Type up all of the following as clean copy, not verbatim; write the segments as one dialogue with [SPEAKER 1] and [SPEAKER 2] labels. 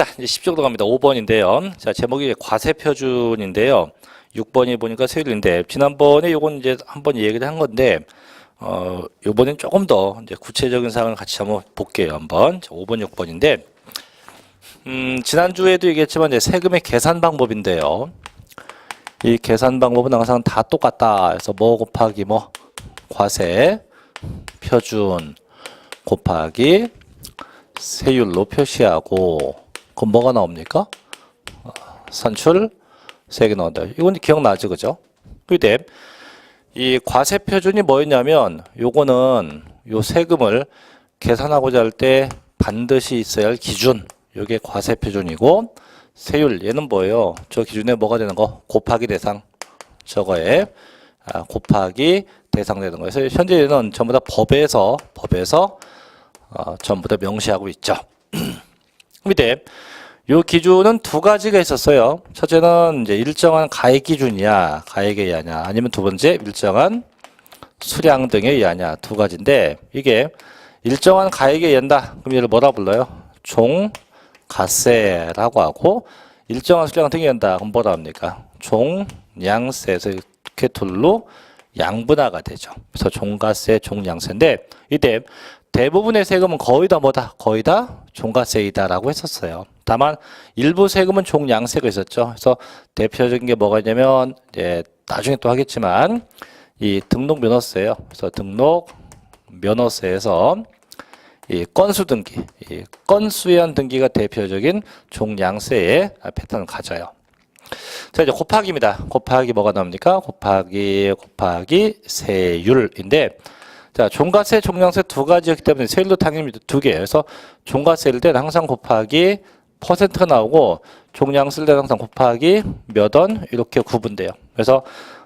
[SPEAKER 1] 자, 이제 10쪽으로 갑니다. 5번인데요. 자, 제목이 과세 표준인데요. 6번이 보니까 세율인데, 지난번에 요건 이제 한번 얘기를 한 건데, 요번엔 조금 더 이제 구체적인 사항을 같이 한번 볼게요. 한번. 자, 5번, 6번인데, 지난주에도 얘기했지만 이제 세금의 계산 방법인데요. 이 계산 방법은 항상 다 똑같다. 그래서 뭐 곱하기 뭐, 과세, 표준, 곱하기, 세율로 표시하고, 그럼 뭐가 나옵니까? 산출, 세개 나온다. 이건 기억나죠, 그죠? 근데 이 과세 표준이 뭐였냐면, 요거는 요 세금을 계산하고자 할 때 반드시 있어야 할 기준. 요게 과세 표준이고, 세율, 얘는 뭐예요? 저 기준에 뭐가 되는 거? 곱하기 대상. 저거에 곱하기 대상 되는 거예요. 그래서 현재 얘는 전부 다 법에서 전부 다 명시하고 있죠. 근데 요 기준은 두 가지가 있었어요. 첫째는 이제 일정한 가액 기준이야, 가액에 의하냐, 아니면 두 번째 일정한 수량 등에 의하냐, 두 가지인데, 이게 일정한 가액에 의한다. 그럼 얘를 뭐라 불러요? 종가세라고 하고, 일정한 수량 등에 의한다. 그럼 뭐라 합니까? 종량세에서 이렇게 둘로 양분화가 되죠. 그래서 종가세, 종량세인데, 이때 대부분의 세금은 거의 다 뭐다? 거의 다 종가세이다라고 했었어요. 다만 일부 세금은 종량세가 있었죠. 그래서 대표적인 게 뭐가 있냐면, 이제 나중에 또 하겠지만, 이 등록면허세예요. 그래서 등록면허세에서 이 건수 등기, 이 건수에 의한 등기가 대표적인 종량세의 패턴을 가져요. 자, 이제 곱하기입니다. 곱하기 뭐가 나옵니까? 곱하기 세율인데, 자, 종가세, 종량세 두 가지였기 때문에 세율도 당연히 두 개예요. 그래서 종가세일 때는 항상 곱하기 퍼센트가 나오고, 종량세일 때는 항상 곱하기 몇 원 이렇게 구분돼요. 그래서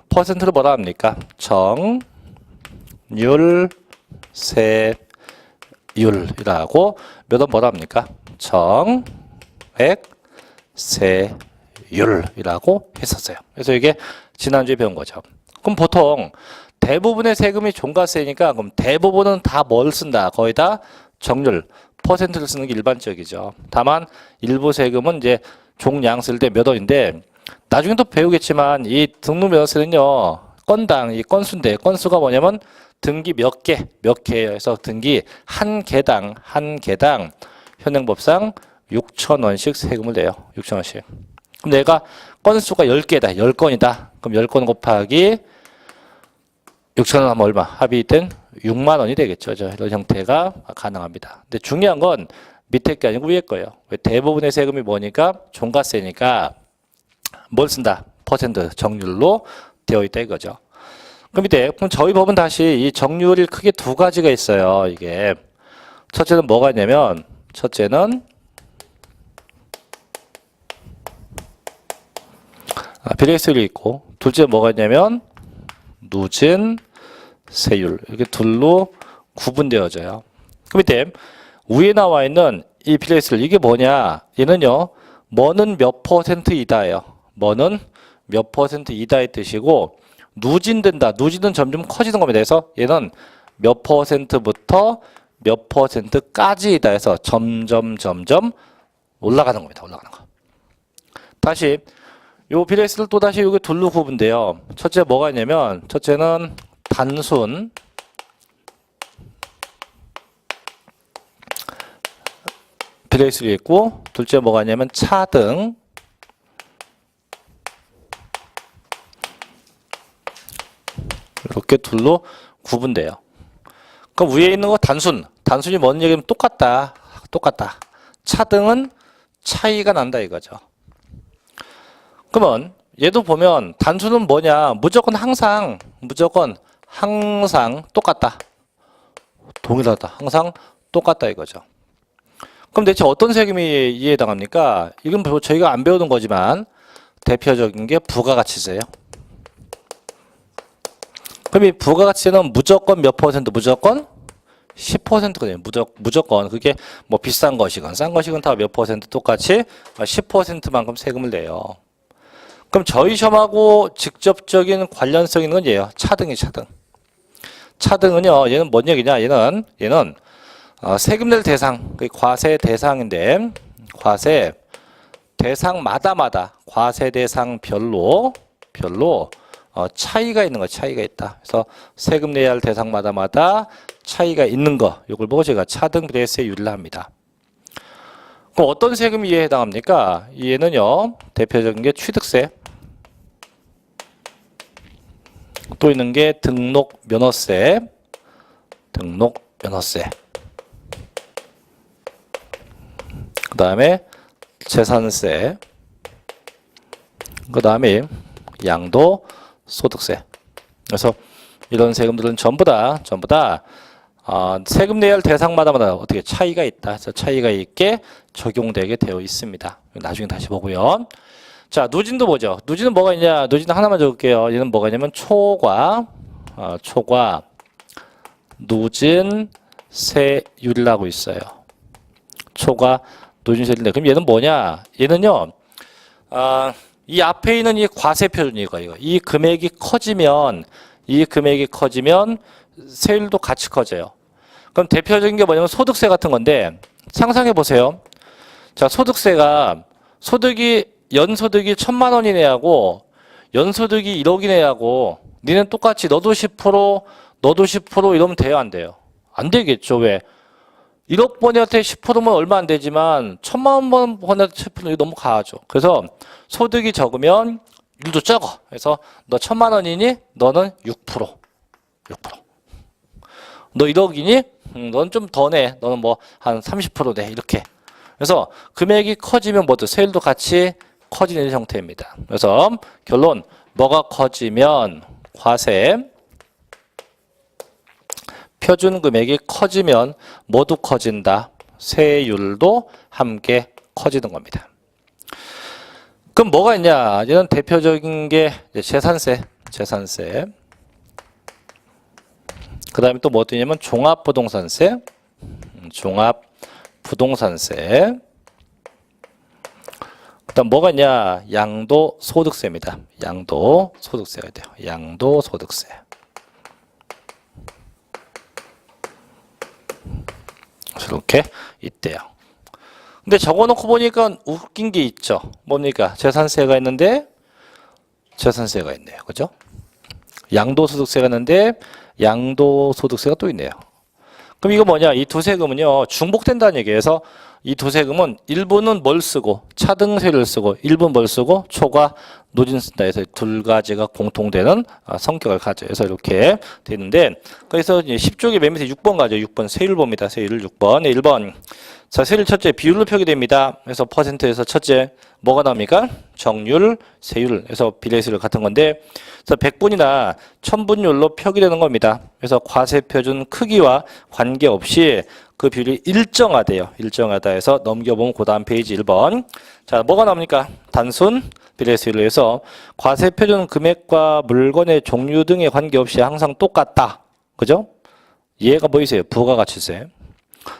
[SPEAKER 1] 퍼센트를 뭐라 합니까? 정률세율이라고, 몇 원 뭐라 합니까? 정액세율이라고 했었어요. 그래서 이게 지난주에 배운 거죠. 그럼 보통 대부분의 세금이 종가세니까, 그럼 대부분은 다 뭘 쓴다? 거의 다 정률, 퍼센트를 쓰는 게 일반적이죠. 다만 일부 세금은 이제 종량 쓸 때 몇 원인데, 나중에 또 배우겠지만 이 등록면허세는요, 건당 이 건수인데, 건수가 뭐냐면 등기 몇 개예요. 그래서 등기 한 개당 현행법상 6,000원씩 세금을 내요. 6,000원씩. 그럼 내가 건수가 10개다. 10건이다. 그럼 10건 곱하기 6,000원 하면 얼마? 합이 된 6만 원이 되겠죠. 이런 형태가 가능합니다. 근데 중요한 건 밑에 게 아니고 위에 거예요. 왜? 대부분의 세금이 뭐니까? 종가세니까 뭘 쓴다? 퍼센트, 정률로 되어 있다 이거죠. 그럼 밑에, 그럼 저희 법은 다시 이 정률이 크게 두 가지가 있어요. 이게. 첫째는 뭐가 있냐면, 첫째는 비례세율이 있고, 둘째 뭐가 있냐면, 누진 세율. 이렇게 둘로 구분되어져요. 그 밑에 위에 나와 있는 이 비례세율, 이게 뭐냐? 얘는요, 뭐는 몇 퍼센트이다예요. 뭐는 몇 퍼센트이다의 뜻이고, 누진된다. 누진은 점점 커지는 겁니다. 그래서 얘는 몇 퍼센트부터 몇 퍼센트까지이다 해서 점점 올라가는 겁니다. 올라가는 거. 다시 요 비례세를 또 다시 여기 둘로 구분돼요. 첫째 뭐가 있냐면, 첫째는 단순 비례세율이 있고, 둘째 뭐가 있냐면 차등 이렇게 둘로 구분돼요. 그럼 위에 있는 거 단순이 뭔 얘기냐면 똑같다. 차등은 차이가 난다 이거죠. 그러면 얘도 보면 단순은 뭐냐? 무조건 항상 똑같다. 동일하다. 항상 똑같다 이거죠. 그럼 대체 어떤 세금이 이에 해당합니까? 이건 저희가 안 배우는 거지만 대표적인 게 부가가치세예요. 그럼 이 부가가치세는 무조건 몇 퍼센트? 무조건 10%거든요. 무조건. 그게 뭐 비싼 것이건 싼 것이건 다 몇 퍼센트 똑같이 10%만큼 세금을 내요. 그럼 저희 시험하고 직접적인 관련성 있는 건 얘예요. 차등은요, 얘는 뭔 얘기냐? 얘는 세금 낼 대상, 과세 대상인데, 과세 대상마다마다 과세 대상별로 차이가 있는 거, 차이가 있다. 그래서 세금 내야 할 대상마다마다 차이가 있는 거, 이걸 보고 제가 차등 비례세율을 합니다. 그럼 어떤 세금이 이에 해당합니까? 얘는요, 대표적인 게 취득세, 또 있는 게 등록면허세, 그 다음에 재산세, 그 다음에 양도소득세. 그래서 이런 세금들은 전부 다 세금 내야 할 대상마다 어떻게 차이가 있다. 그래서 차이가 있게 적용되게 되어 있습니다. 나중에 다시 보고요. 자, 누진도 보죠. 누진은 뭐가 있냐? 누진 하나만 적을게요. 얘는 뭐가 있냐면 초과 누진세율이라고 있어요. 초과 누진세율인데 그럼 얘는 뭐냐? 얘는요. 이 앞에 있는 이 과세 표준 이거. 이 금액이 커지면 세율도 같이 커져요. 그럼 대표적인 게 뭐냐면 소득세 같은 건데 상상해 보세요. 자, 연소득이 1,000만 원이네하고 연소득이 1억이네하고 니는 똑같이 너도 10% 이러면 돼요, 안 돼요? 안 되겠죠. 왜? 1억 번한테 10%면 얼마 안 되지만 1,000만 번한테 10%는 이거 너무 과하죠. 그래서 소득이 적으면 일도 적어. 그래서 너 1,000만 원이니? 너는 6%. 너 1억이니? 넌 좀 더 내. 너는 뭐 한 30% 내. 이렇게. 그래서 금액이 커지면 뭐든 세율도 같이 커지는 형태입니다. 그래서 결론, 뭐가 커지면 과세, 표준 금액이 커지면 모두 커진다. 세율도 함께 커지는 겁니다. 그럼 뭐가 있냐? 얘는 대표적인 게 재산세. 그 다음에 또 뭐 뜨냐면 종합부동산세. 그다음 뭐가 있냐? 양도소득세입니다. 양도소득세가 돼요. 양도소득세. 이렇게 있대요. 근데 적어놓고 보니까 웃긴 게 있죠. 뭡니까? 재산세가 있는데 재산세가 있네요. 그죠? 양도소득세가 있는데 양도소득세가 또 있네요. 그럼 이거 뭐냐? 이 두 세금은요, 중복된다는 얘기예요. 이 두 세금은 일부는 뭘 쓰고, 차등세를 쓰고, 일부는 뭘 쓰고, 초과 누진 쓴다 해서 두 가지가 공통되는 성격을 가져요. 그래서 이렇게 되는데, 그래서 10쪽에 맨 밑에 6번 가죠. 6번 세율 봅니다. 세율 6번. 1번. 자, 세율 첫째 비율로 표기됩니다. 그래서 퍼센트에서 첫째 뭐가 나옵니까? 정률, 세율. 그래서 비례세율 같은 건데, 그래서 100분이나 1000분율로 표기되는 겁니다. 그래서 과세 표준 크기와 관계없이 그 비율이 일정하대요. 일정하다 해서 넘겨보면 그 다음 페이지 1번. 자, 뭐가 나옵니까? 단순 비례세율로 해서 과세 표준 금액과 물건의 종류 등에 관계없이 항상 똑같다. 그죠? 얘가 보이세요? 부가가치세.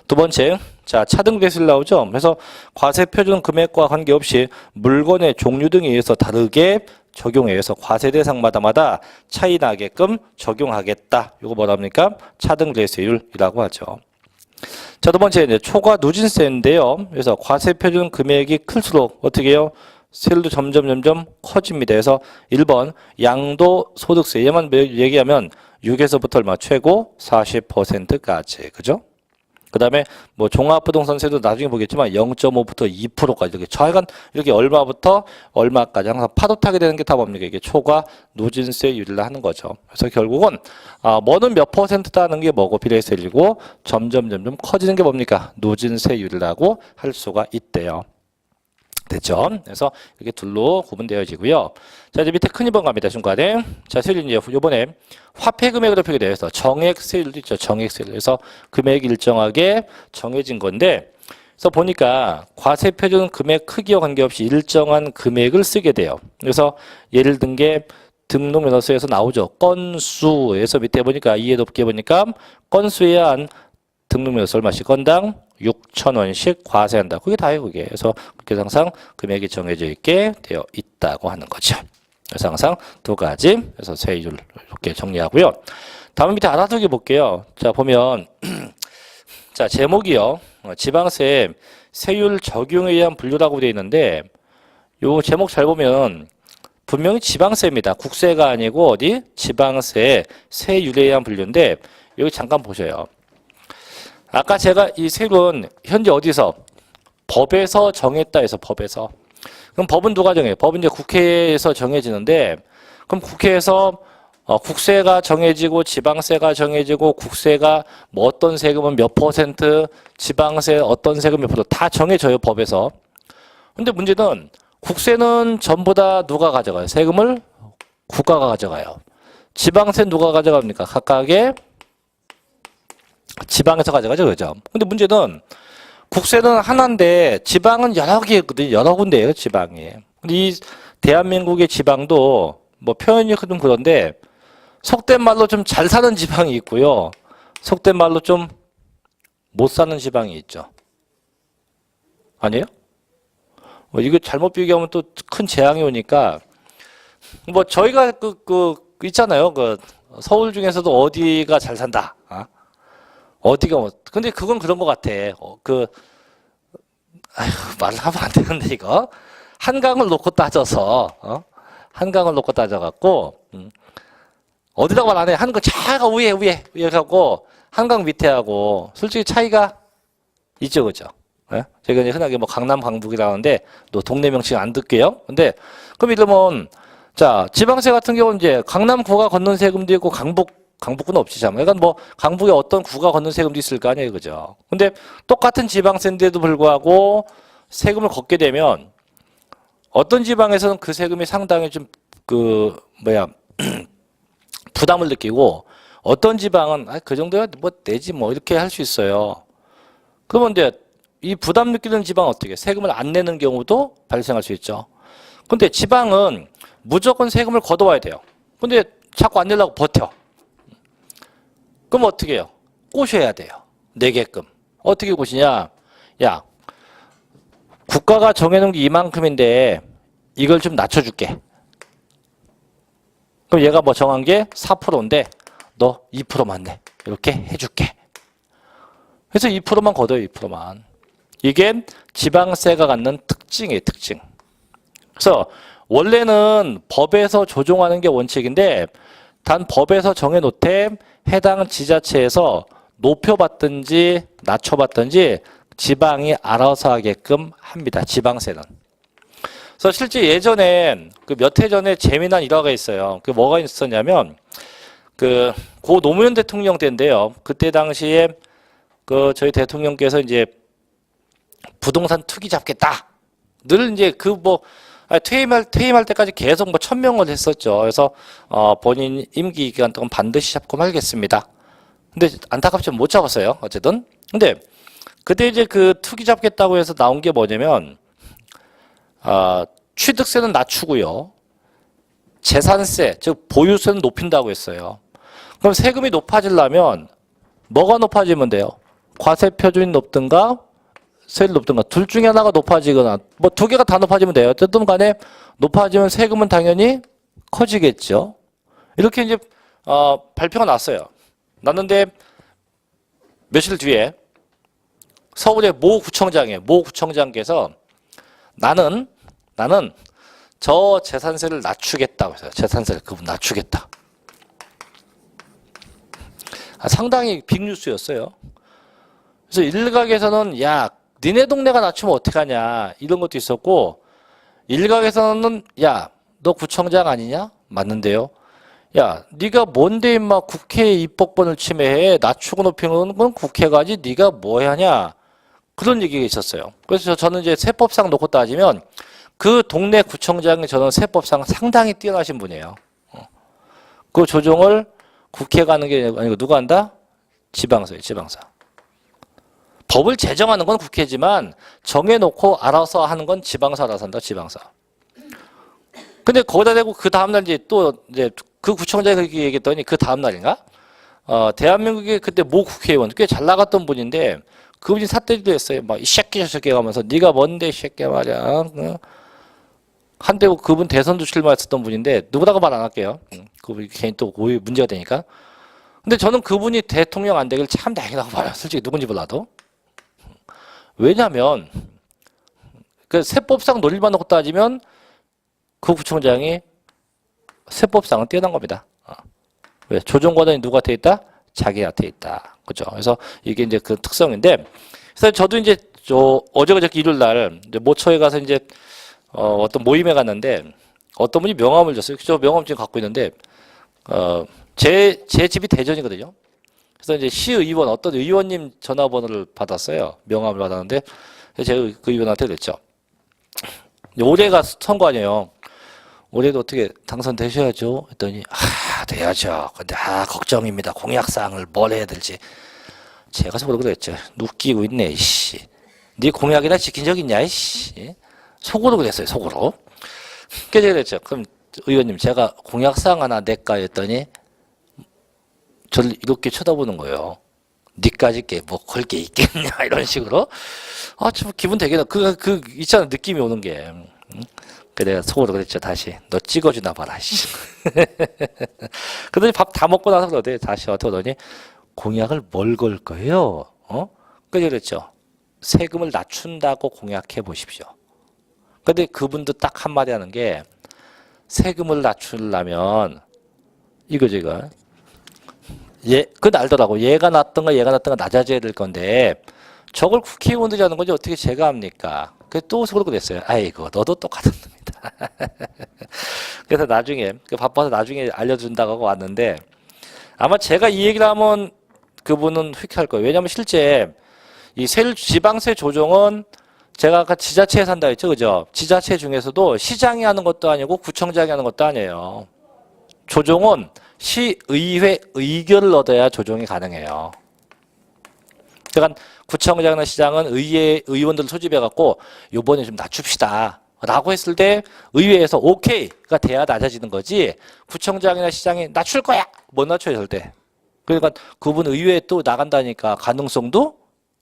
[SPEAKER 1] 두 번째, 자, 차등 비례세율 나오죠? 그래서 과세 표준 금액과 관계없이 물건의 종류 등에 의해서 다르게 적용해서 과세 대상마다 차이 나게끔 적용하겠다. 이거 뭐랍니까? 차등 비례세율이라고 하죠. 자, 두 번째 이제 초과 누진세인데요. 그래서 과세 표준 금액이 클수록 어떻게 해요? 세율도 점점 커집니다. 그래서 1번 양도소득세 얘만 얘기하면 6에서부터 얼마? 최고 40%까지. 그죠? 그 다음에 뭐 종합부동산세도 나중에 보겠지만 0.5부터 2%까지 이렇게 좌하간 이렇게 얼마부터 얼마까지 항상 파도 타게 되는 게 다 뭡니까? 이게 초과 누진세율이라 하는 거죠. 그래서 결국은 뭐는 몇 %다는 게 뭐고 비례세율이고 점점 커지는 게 뭡니까? 누진세율이라고 할 수가 있대요. 됐죠? 그래서 이렇게 둘로 구분되어지고요. 자, 이제 밑에 큰 2번 갑니다. 중간에. 자, 세율이 이제 요번에 화폐 금액으로 표기되어 있어. 정액 세율도 있죠. 정액 세율. 그래서 금액이 일정하게 정해진 건데, 그래서 보니까 과세 표준 금액 크기와 관계없이 일정한 금액을 쓰게 돼요. 그래서 예를 든 게 등록면허서에서 나오죠. 건수에서 밑에 보니까 이해 높게 보니까 건수에 의한 등록면허서 얼마씩 건당 6,000원씩 과세한다. 그게 다예요, 그게. 그래서 그렇게 항상 금액이 정해져 있게 되어 있다고 하는 거죠. 그래서 항상 두 가지. 그래서 세율 이렇게 정리하고요. 다음 밑에 알아두기 볼게요. 자, 보면 자, 제목이요. 지방세 세율 적용에 의한 분류라고 되어 있는데 요 제목 잘 보면 분명히 지방세입니다. 국세가 아니고 어디? 지방세, 세율에 의한 분류인데 여기 잠깐 보셔요. 아까 제가 이 세율은 현재 어디서? 법에서 정했다 해서 법에서. 그럼 법은 누가 정해요? 법은 이제 국회에서 정해지는데 그럼 국회에서 국세가 정해지고 지방세가 정해지고 국세가 뭐 어떤 세금은 몇 퍼센트, 지방세 어떤 세금 몇 퍼센트 다 정해져요 법에서. 근데 문제는 국세는 전부 다 누가 가져가요? 세금을 국가가 가져가요. 지방세 누가 가져갑니까? 각각의 지방에서 가져가죠, 그죠? 근데 문제는 국세는 하나인데 지방은 여러 개거든요. 여러 군데예요, 지방이. 근데 이 대한민국의 지방도 뭐 표현이 좀 그런데 속된 말로 좀 잘 사는 지방이 있고요. 속된 말로 좀 못 사는 지방이 있죠. 아니에요? 이거 잘못 비교하면 또 큰 재앙이 오니까 뭐 저희가 있잖아요. 서울 중에서도 어디가 잘 산다. 어디가 뭐 근데 그건 그런 것 같아. 말을 하면 안 되는데 이거 한강을 놓고 따져서 한강을 놓고 따져갖고 어디다가 말 안 해. 한강 차가 위에 하고 한강 밑에 하고 솔직히 차이가 있죠, 그죠? 예? 제가 이제 흔하게 뭐 강남 강북이라 하는데 또 동네 명칭 안 듣게요. 근데 그럼 이러면 자 지방세 같은 경우는 이제 강남구가 걷는 세금도 있고 강북구는 없지 참. 그러니까 뭐 강북에 어떤 구가 걷는 세금도 있을 거 아니에요, 그죠? 근데 똑같은 지방세인데도 불구하고 세금을 걷게 되면 어떤 지방에서는 그 세금이 상당히 좀 부담을 느끼고 어떤 지방은 그 정도야 뭐 내지 뭐 이렇게 할 수 있어요. 그러면 이제 이 부담 느끼는 지방은 어떻게 세금을 안 내는 경우도 발생할 수 있죠. 근데 지방은 무조건 세금을 걷어와야 돼요. 근데 자꾸 안 내려고 버텨. 그럼 어떻게 해요? 꼬셔야 돼요. 내게끔. 어떻게 꼬시냐? 야, 국가가 정해놓은 게 이만큼인데 이걸 좀 낮춰줄게. 그럼 얘가 뭐 정한 게 4%인데 너 2%만 내. 이렇게 해줄게. 그래서 2%만 걷어요. 2%만. 이게 지방세가 갖는 특징이에요. 특징. 그래서 원래는 법에서 조정하는 게 원칙인데 단 법에서 정해놓되 해당 지자체에서 높여받든지 낮춰받든지 지방이 알아서 하게끔 합니다. 지방세는. 그래서 실제 예전에 몇 해 전에 재미난 일화가 있어요. 그 뭐가 있었냐면 고 노무현 대통령 때인데요. 그때 당시에 저희 대통령께서 이제 부동산 투기 잡겠다. 늘 이제 퇴임할 때까지 계속 1000명을 했었죠. 그래서 본인 임기 기간 동안 반드시 잡고 말겠습니다. 근데 안타깝지만 못 잡았어요. 어쨌든. 근데 그때 이제 투기 잡겠다고 해서 나온 게 뭐냐면 취득세는 낮추고요. 재산세, 즉 보유세는 높인다고 했어요. 그럼 세금이 높아지려면 뭐가 높아지면 돼요? 과세 표준이 높든가 세율이 높든가 둘 중에 하나가 높아지거나 뭐 두 개가 다 높아지면 돼요. 어쨌든 간에 높아지면 세금은 당연히 커지겠죠. 이렇게 이제 발표가 났어요. 났는데 며칠 뒤에 서울의 모 구청장께서 나는 저 재산세를 낮추겠다고 해서 재산세를 그분 낮추겠다. 상당히 빅뉴스였어요. 그래서 일각에서는 야 니네 동네가 낮추면 어떡하냐 이런 것도 있었고 일각에서는 야 너 구청장 아니냐? 맞는데요. 야 네가 뭔데 임마 국회의 입법권을 침해해 낮추고 높이는 건 국회가지 네가 뭐 하냐 그런 얘기가 있었어요. 그래서 저는 이제 세법상 놓고 따지면 그 동네 구청장이 저는 세법상 상당히 뛰어나신 분이에요. 그 조정을 국회가 하는 게 아니고 누가 한다? 지방서예요. 지방서. 법을 제정하는 건 국회지만 정해놓고 알아서 하는 건 지방서 알아서 한다. 지방서. 근데 거기다 대고 그 다음날 이제 그 구청장이 그렇게 얘기했더니 그 다음날인가? 대한민국의 그때 모 국회의원 꽤 잘 나갔던 분인데 그분이 삿대질도 했어요. 막 이 새끼 저 새끼 하면서 네가 뭔데 이 새끼야 말이야. 한때 그분 대선도 출마했었던 분인데 누구다가 말 안 할게요. 그분이 괜히 또 오해 문제가 되니까. 근데 저는 그분이 대통령 안 되길 참 다행이라고 봐요. 솔직히 누군지 몰라도. 왜냐하면 그 세법상 논리만 놓고 따지면 그 구청장이 세법상은 뛰어난 겁니다. 왜? 조정 권한이 누구한테 있다? 자기한테 있다. 그죠? 그래서 이게 이제 그 특성인데, 그래서 저도 이제 어제 그저께 일요일 날 이제 모처에 가서 이제 어떤 모임에 갔는데 어떤 분이 명함을 줬어요. 저 명함 지금 갖고 있는데 제 집이 대전이거든요. 그래서 이제 시의원 어떤 의원님 전화번호를 받았어요. 명함을 받았는데 제가 그 의원한테 그랬죠. 올해가 선거 아니에요. 올해도 어떻게 당선되셔야죠. 했더니 돼야죠. 근데 걱정입니다. 공약사항을 뭘 해야 될지. 제가 속으로 그랬죠. 웃기고 있네 이씨. 네 공약이나 지킨 적 있냐 이씨. 속으로 그랬어요. 속으로. 그래서 그랬죠. 그럼 의원님 제가 공약사항 하나 낼까 했더니 저를 이렇게 쳐다보는 거예요. 니까지 게 뭐 걸 게 있겠냐 이런 식으로. 좀 기분 되게 그 있잖아 느낌이 오는 게. 그래 내가 속으로 그랬죠. 다시 너 찍어주나 봐라. 그러더니 밥 다 먹고 나서 그러더니 다시 어떻게 하더니 공약을 뭘 걸 거예요? 그래서 그랬죠. 세금을 낮춘다고 공약해 보십시오. 근데 그분도 딱 한마디 하는 게 세금을 낮추려면 이거죠 이거. 그건 알더라고. 얘가 낮던가 낮아져야 될 건데 저걸 국회의원들이 하는 건지 어떻게 제가 합니까? 그래서 또 속으로 그랬어요. 아이고 너도 똑같은 놈이다. 그래서 나중에 바빠서 나중에 알려준다고 하고 왔는데 아마 제가 이 얘기를 하면 그분은 휙할 거예요. 왜냐하면 실제 이 지방세 조정은 제가 아까 지자체에 산다 했죠. 그죠? 지자체 중에서도 시장이 하는 것도 아니고 구청장이 하는 것도 아니에요. 조정은 시의회 의결을 얻어야 조정이 가능해요. 그러니까 구청장이나 시장은 의원들을 소집해갖고 요번에 좀 낮춥시다 라고 했을 때 의회에서 오케이가 돼야 낮아지는 거지 구청장이나 시장이 낮출 거야 못 낮춰요 절대. 그러니까 그분 의회에 또 나간다니까 가능성도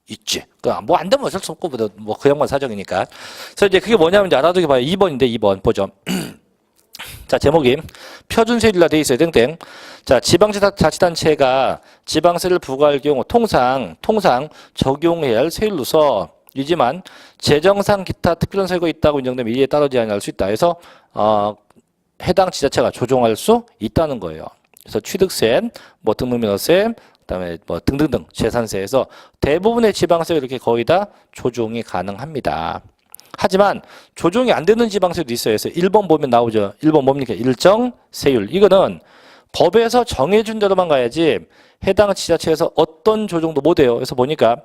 [SPEAKER 1] 있지. 뭐 안 되면 어쩔 수 없고 뭐 그 양반 사정이니까. 그래서 이제 그게 뭐냐면 이제 알아두기 봐요. 2번인데 2번 보죠. 자 제목이 표준세율이라 돼 있어요. 땡땡. 자 지방자치단체가 지방세를 부과할 경우 통상 적용해야 할 세율로서 이지만 재정상 기타 특별한 사유가 있다고 인정되면 이에 따르지 않을 수 있다. 그래서 해당 지자체가 조정할 수 있다는 거예요. 그래서 취득세, 뭐 등록면허세, 그다음에 뭐 등등등 재산세에서 대부분의 지방세 이렇게 거의 다 조정이 가능합니다. 하지만 조정이 안 되는 지방세도 있어요. 그래서 1번 보면 나오죠. 1번 뭡니까? 일정 세율. 이거는 법에서 정해준 대로만 가야지 해당 지자체에서 어떤 조정도 못 해요. 그래서 보니까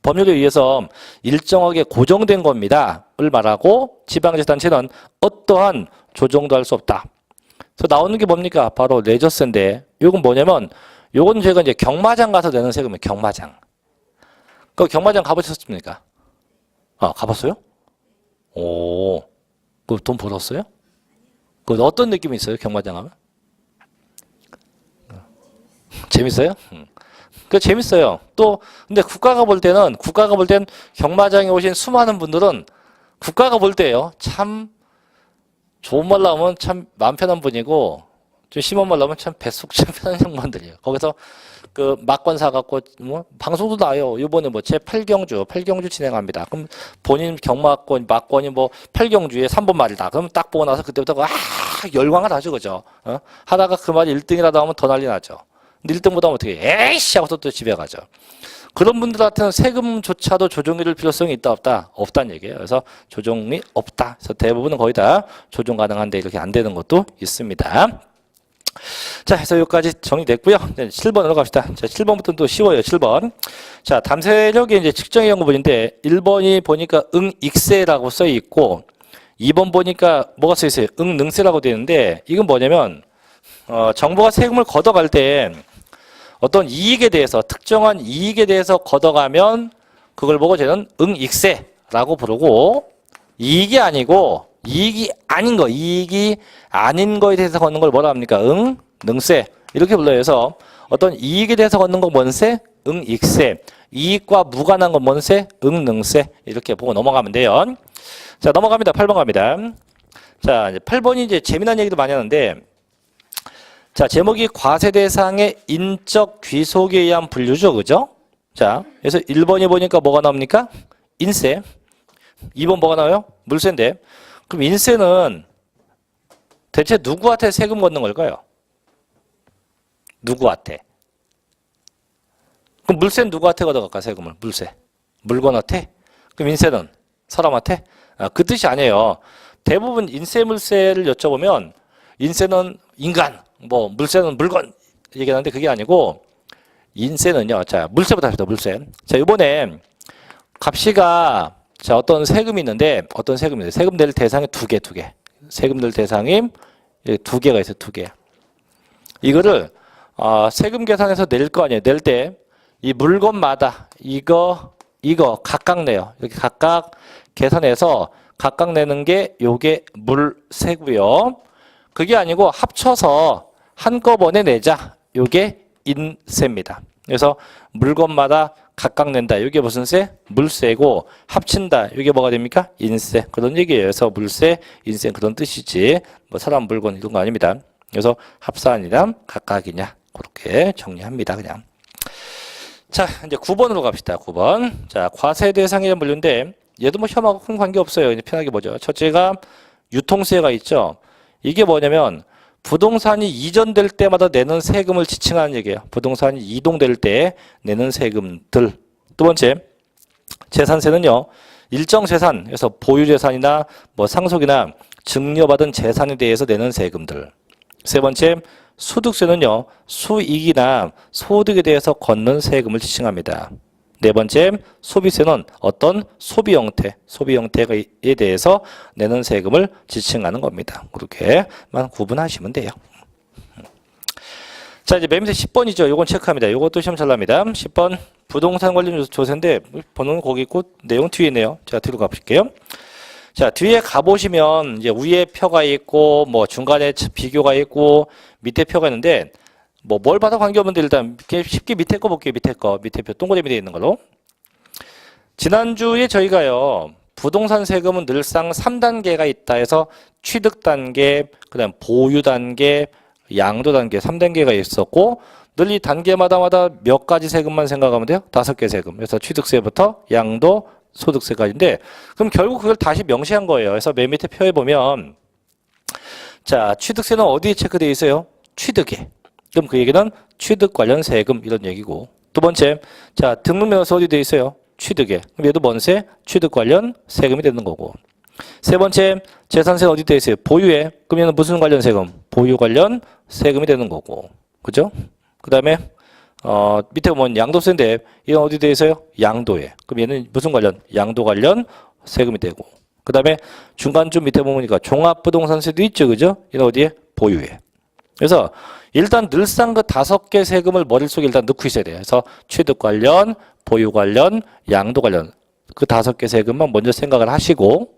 [SPEAKER 1] 법률에 의해서 일정하게 고정된 겁니다.을 말하고 지방자치단체는 어떠한 조정도 할 수 없다. 그래서 나오는 게 뭡니까? 바로 레저세인데 이건 뭐냐면 요건 제가 이제 경마장 가서 내는 세금이에요. 경마장. 그 경마장 가보셨습니까? 가봤어요? 오, 그 돈 벌었어요? 그 어떤 느낌이 있어요? 경마장 하면? 재밌어요? 그 재밌어요. 또 근데 국가가 볼 땐 경마장에 오신 수많은 분들은 국가가 볼 때요. 참 좋은 말 나오면 참 마음 편한 분이고 좀 심한 말 나오면 참 뱃속 참 편한 양반들이에요. 거기서 그 막권 사갖고 뭐 방송도 나요. 이번에 뭐 제 8경주 진행합니다. 그럼 본인 막권이 뭐 8경주에 3번 말이다. 그럼 딱 보고 나서 그때부터 열광을 하죠, 그죠? 하다가 그 말이 1등이라도 하면 더 난리 나죠. 근데 1등 못하면 어떻게 에이씨 하고 또 집에 가죠. 그런 분들한테는 세금조차도 조정해줄 필요성이 있다 없다? 없다는 얘기예요. 그래서 조정이 없다. 그래서 대부분은 거의 다 조정 가능한데 이렇게 안 되는 것도 있습니다. 자, 해서 여기까지 정리됐고요. 이제 7번으로 갑시다. 자, 7번부터는 또 쉬워요. 7번. 자, 담세력의 이제 측정의 연구본인데 1번이 보니까 응익세라고 써 있고 2번 보니까 뭐가 써 있어요? 응능세라고 되어 있는데 이건 뭐냐면 정부가 세금을 걷어갈 때 어떤 이익에 대해서 특정한 이익에 대해서 걷어가면 그걸 보고 저는 응익세라고 부르고 이익이 아니고 이익이 아닌 거에 대해서 걷는 걸 뭐라 합니까? 능세 이렇게 불러요. 그래서 어떤 이익에 대해서 걷는 건 뭔세? 응익세. 이익과 무관한 건 뭔세? 응능세. 이렇게 보고 넘어가면 돼요. 자 넘어갑니다. 8번 갑니다. 자 이제 8번이 이제 재미난 얘기도 많이 하는데 자 제목이 과세 대상의 인적 귀속에 의한 분류죠. 그죠? 자 그래서 1번이 보니까 뭐가 나옵니까? 인세. 2번 뭐가 나와요? 물세인데. 그럼 인세는 대체 누구한테 세금 걷는 걸까요? 누구한테? 그럼 물세는 누구한테 걷어갈까, 세금을? 물세. 물건한테? 그럼 인세는 사람한테? 그 뜻이 아니에요. 대부분 인세, 물세를 여쭤보면 인세는 인간, 뭐 물세는 물건 얘기하는데 그게 아니고 인세는요. 자, 물세부터 합시다. 물세. 자, 이번에 갑시가 자, 어떤 세금이 있는데 세금 낼 대상이 두 개. 세금 낼 대상이 두 개가 있어요. 두 개. 이거를 세금 계산해서 낼 거 아니에요. 낼 때 이 물건마다 이거 각각 내요. 이렇게 각각 계산해서 각각 내는 게 요게 물세고요. 그게 아니고 합쳐서 한꺼번에 내자. 요게 인세입니다. 그래서 물건마다 각각 낸다. 이게 무슨 세? 물세고 합친다. 이게 뭐가 됩니까? 인세. 그런 얘기예요. 그래서 물세, 인세 그런 뜻이지. 뭐 사람, 물건 이런 거 아닙니다. 그래서 합산이랑 각각이냐. 그렇게 정리합니다. 그냥. 자, 이제 9번으로 갑시다. 9번. 자, 과세 대상이라는 분류인데 얘도 뭐 시험하고 큰 관계 없어요. 이제 편하게 보죠. 첫째가 유통세가 있죠. 이게 뭐냐면 부동산이 이전될 때마다 내는 세금을 지칭하는 얘기예요. 부동산이 이동될 때 내는 세금들. 두 번째, 재산세는요. 일정 재산, 그래서 보유재산이나 뭐 상속이나 증여받은 재산에 대해서 내는 세금들. 세 번째, 소득세는요. 수익이나 소득에 대해서 걷는 세금을 지칭합니다. 네 번째, 소비세는 어떤 소비 형태에 대해서 내는 세금을 지칭하는 겁니다. 그렇게만 구분하시면 돼요. 자, 이제 맨 밑에 10번이죠. 요건 체크합니다. 요것도 시험 잘 납니다. 10번 부동산 관련 조세인데 번호는 거기 있고 내용 뒤에 있네요. 자, 뒤로 가볼게요. 자, 뒤에 가보시면 이제 위에 표가 있고 뭐 중간에 비교가 있고 밑에 표가 있는데 뭐 뭘 봐도 관계없는데 일단 쉽게 밑에 거 볼게요. 밑에 표 동그라미 되어 있는 걸로. 지난주에 저희가요. 부동산 세금은 늘상 3단계가 있다 해서 취득 단계, 그다음 보유 단계, 양도 단계 3단계가 있었고 늘 이 단계마다 몇 가지 세금만 생각하면 돼요? 5개 세금. 그래서 취득세부터 양도, 소득세까지인데 그럼 결국 그걸 다시 명시한 거예요. 그래서 맨 밑에 표에 보면 자, 취득세는 어디에 체크되어 있어요? 취득에. 그럼 그 얘기는 취득 관련 세금 이런 얘기고. 두 번째, 자, 등록명세 어디 되어 있어요? 취득에. 그럼 얘도 뭔 세? 취득 관련 세금이 되는 거고. 세 번째, 재산세 어디 되어 있어요? 보유에. 그럼 얘는 무슨 관련 세금? 보유 관련 세금이 되는 거고. 그죠? 그 다음에 밑에 보면 양도세인데 얘는 어디 되어 있어요? 양도에. 그럼 얘는 무슨 관련? 양도 관련 세금이 되고. 그 다음에 중간쯤 밑에 보니까 종합부동산세도 있죠. 그죠? 얘는 어디에? 보유에. 그래서 일단 늘상 그 5개 세금을 머릿속에 일단 넣고 있어야 돼요. 그래서 취득 관련, 보유 관련, 양도 관련 그 5개 세금만 먼저 생각을 하시고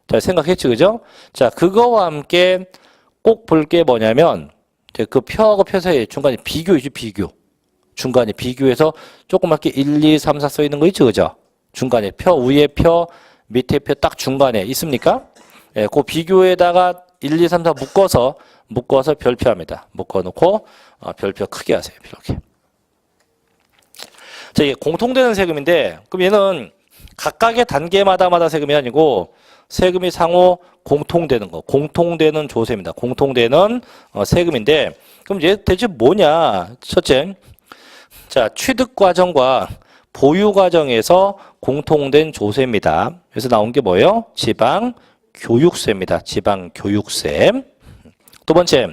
[SPEAKER 1] 자, 생각했죠. 그죠? 자, 그거와 함께 꼭 볼 게 뭐냐면 그 표하고 표 사이에 중간에 비교이죠. 비교. 중간에 비교해서 조그맣게 1, 2, 3, 4 써 있는 거 있죠. 그죠? 중간에 표, 위에 표, 밑에 표 딱 중간에 있습니까? 예, 그 비교에다가 1, 2, 3, 4 묶어서 별표합니다. 묶어놓고 별표 크게 하세요. 이렇게. 자, 이게 공통되는 세금인데 그럼 얘는 각각의 단계마다 세금이 아니고 세금이 상호 공통되는 거. 공통되는 조세입니다. 공통되는 세금인데 그럼 얘 대체 뭐냐? 첫째, 자, 취득 과정과 보유 과정에서 공통된 조세입니다. 그래서 나온 게 뭐예요? 지방 교육세입니다. 지방 교육세. 두 번째,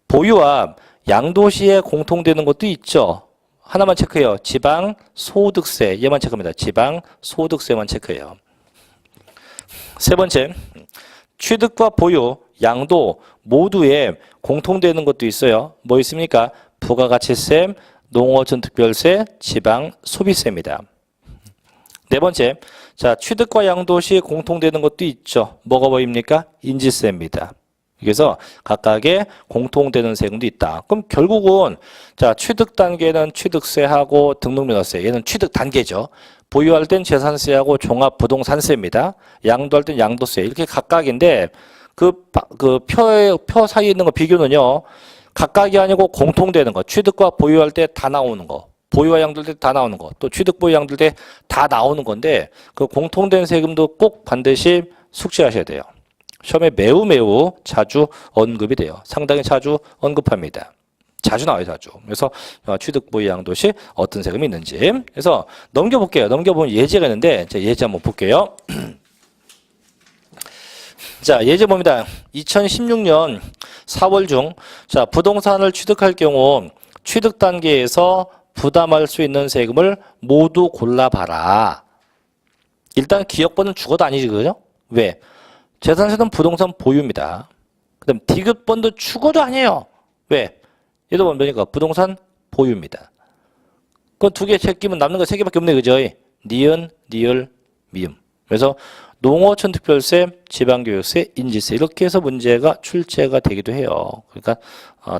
[SPEAKER 1] 보유와 양도 시에 공통되는 것도 있죠. 하나만 체크해요. 지방 소득세. 얘만 체크합니다. 지방 소득세만 체크해요. 세 번째, 취득과 보유, 양도 모두에 공통되는 것도 있어요. 뭐 있습니까? 부가가치세, 농어촌 특별세, 지방 소비세입니다. 네 번째, 자, 취득과 양도 시 공통되는 것도 있죠. 뭐가 보입니까? 인지세입니다. 그래서 각각의 공통되는 세금도 있다. 그럼 결국은 자, 취득 단계는 취득세하고 등록면허세. 얘는 취득 단계죠. 보유할 땐 재산세하고 종합부동산세입니다. 양도할 땐 양도세. 이렇게 각각인데 그 표 사이에 있는 거 비교는요. 각각이 아니고 공통되는 거. 취득과 보유할 때 다 나오는 거. 보유와 양도될 때 다 나오는 거, 또 취득 보유 양도될 때 다 나오는 건데 그 공통된 세금도 꼭 반드시 숙지하셔야 돼요. 시험에 매우 자주 언급이 돼요. 상당히 자주 언급합니다. 자주 나와요, 자주. 그래서 취득 보유 양도 시 어떤 세금이 있는지. 그래서 넘겨볼게요. 넘겨보면 예제가 있는데 자, 예제 한번 볼게요. 자, 예제 봅니다. 2016년 4월 중, 자, 부동산을 취득할 경우 취득 단계에서 부담할 수 있는 세금을 모두 골라봐라. 일단 기억번은 죽어도 아니지, 그죠? 왜? 재산세는 부동산 보유입니다. 그 다음 디귿번도 죽어도 아니에요. 왜? 얘도 뭐니까 부동산 보유입니다. 그 두 개 제끼면 남는 거 세 개밖에 없네, 그죠? 니은, 니을, 미음. 그래서 농어촌 특별세, 지방교육세, 인지세 이렇게 해서 문제가 출제가 되기도 해요. 그러니까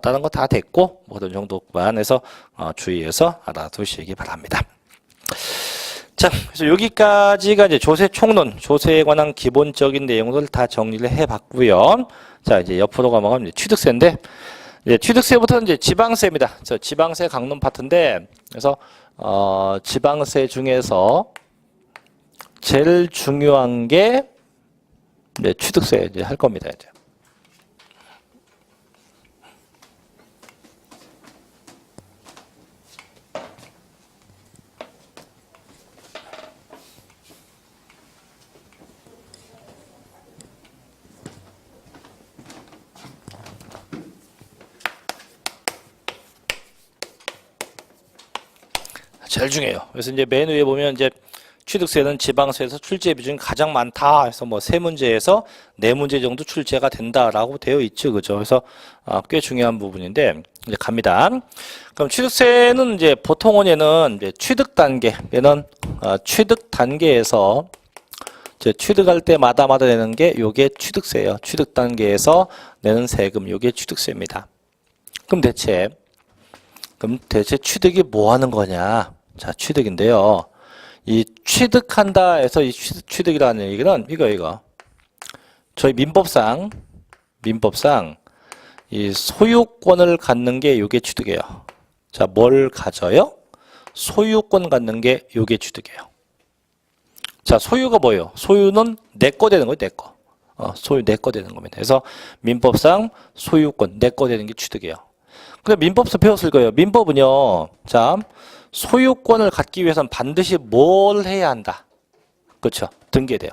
[SPEAKER 1] 다른 거 다 됐고 뭐 어떤 정도만 해서 주의해서 알아두시기 바랍니다. 자, 그래서 여기까지가 이제 조세 총론, 조세에 관한 기본적인 내용들 다 정리를 해봤고요. 자, 이제 옆으로 가면 취득세인데, 이제 취득세부터는 이제 지방세입니다. 그래서 지방세 강론 파트인데, 그래서 지방세 중에서 제일 중요한 게 이제 취득세 이제 할 겁니다. 이제. 제일 중요해요. 그래서 이제 맨 위에 보면 이제 취득세는 지방세에서 출제 비중이 가장 많다 해서 뭐 세 문제에서 네 문제 정도 출제가 된다라고 되어 있죠. 그죠? 그래서 꽤 중요한 부분인데 이제 갑니다. 그럼 취득세는 이제 보통은 얘는 이제 취득 단계, 얘는 취득 단계에서 이제 취득할 때마다 내는 게 요게 취득세예요. 취득 단계에서 내는 세금 요게 취득세입니다. 그럼 대체 취득이 뭐 하는 거냐? 자, 취득인데요. 이 취득한다 해서 이 취득이라는 얘기는 이거 저희 민법상 이 소유권을 갖는 게 요게 취득이에요. 자, 뭘 가져요? 소유권 갖는 게 요게 취득이에요. 자, 소유가 뭐예요? 소유는 내 거 되는 거예요, 내 거. 소유 내 거 되는 겁니다. 그래서 민법상 소유권 내 거 되는 게 취득이에요. 근데 민법서 배웠을 거예요. 민법은요, 자, 소유권을 갖기 위해서는 반드시 뭘 해야 한다. 그렇죠? 등기해야 돼요.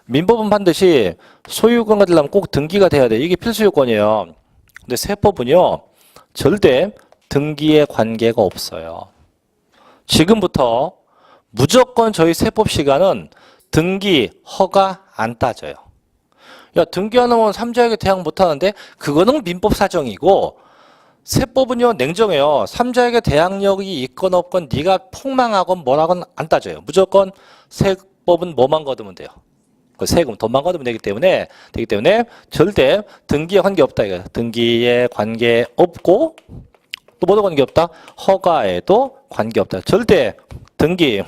[SPEAKER 1] 민법은 반드시 소유권 가지려면 꼭 등기가 돼야 돼요. 이게 필수 요건이에요. 근데 세법은요, 절대 등기에 관계가 없어요. 지금부터 무조건 저희 세법 시간은 등기, 허가 안 따져요. 야, 등기 안 하면 삼자에게 대항 못 하는데 그거는 민법 사정이고 세법은요 냉정해요. 삼자에게 대항력이 있건 없건 네가 폭망하건 뭐라건 안 따져요. 무조건 세법은 뭐만 거두면 돼요. 그 세금 돈만 거두면 되기 때문에 절대 등기에 관계 없다 이거예요. 등기에 관계 없고 또 뭐도 관계 없다. 허가에도 관계 없다. 절대 등기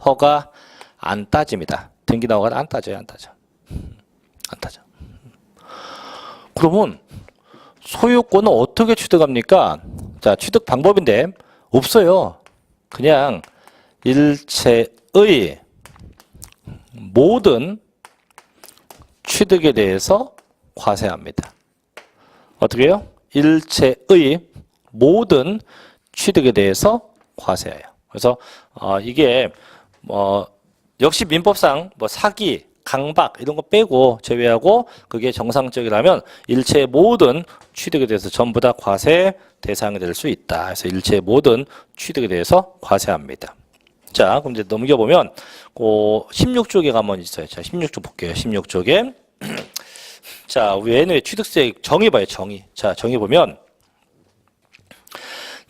[SPEAKER 1] 허가 안 따집니다. 등기나 허가는 안 따져요. 안 따져. 그러면 소유권은 어떻게 취득합니까? 자, 취득 방법인데 없어요. 그냥 일체의 모든 취득에 대해서 과세합니다. 어떻게 해요? 일체의 모든 취득에 대해서 과세해요. 그래서 이게 역시 민법상 사기, 강박 이런 거 빼고 제외하고 그게 정상적이라면 일체의 모든 취득에 대해서 전부 다 과세 대상이 될 수 있다. 그래서 일체의 모든 취득에 대해서 과세합니다. 자, 그럼 이제 넘겨보면 16쪽에 가면 있어요. 자, 16쪽 볼게요. 16쪽에 자, 얘는 취득세 정의 봐요. 정의. 자, 정의 보면